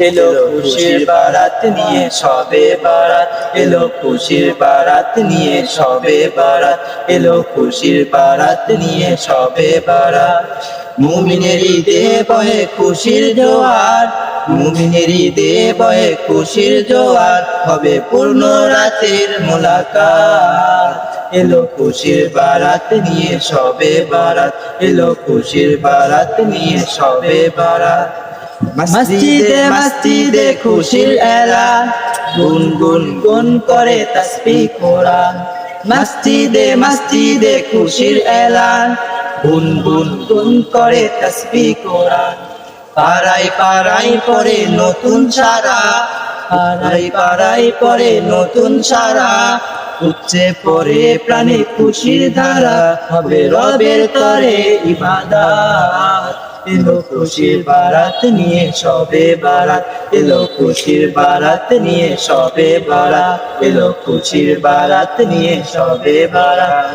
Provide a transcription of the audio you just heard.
এলো খুশির বারাত নিয়ে সবে বারাত, এলো খুশির বারাত নিয়ে সবে বারাত, এলো খুশির বারাত নিয়ে সবে বারাত। মুমিনের ঈদে বহে খুশির জোয়ার, মুমিনের ঈদে বহে খুশির জোয়ার, হবে পূর্ণ রাতের মোলাকাত। এলো খুশির বারাত নিয়ে সবে বারাত, এলো খুশির বারাত নিয়ে সবে বারাত। মসজিদে মসজিদে খুশির এলান, গুনগুন গুন করে তাসবিহ কোরআন। মসজিদে মসজিদে খুশির এলান, গুনগুন গুন করে তাসবিহ কোরআন। পাড়ায় পাড়ায় পড়ে নতুন সারা, পাড়ায় পাড়ায় পড়ে নতুন সারা, উচ্চে পড়ে প্রাণে খুশির ধারা, হবে রবের তরে ইবাদত। এলো খুশির বারাত নিয়ে সবে বারাত, এলো খুশির বারাত নিয়ে সবে বারাত, এলো খুশির বারাত নিয়ে সবে বারাত।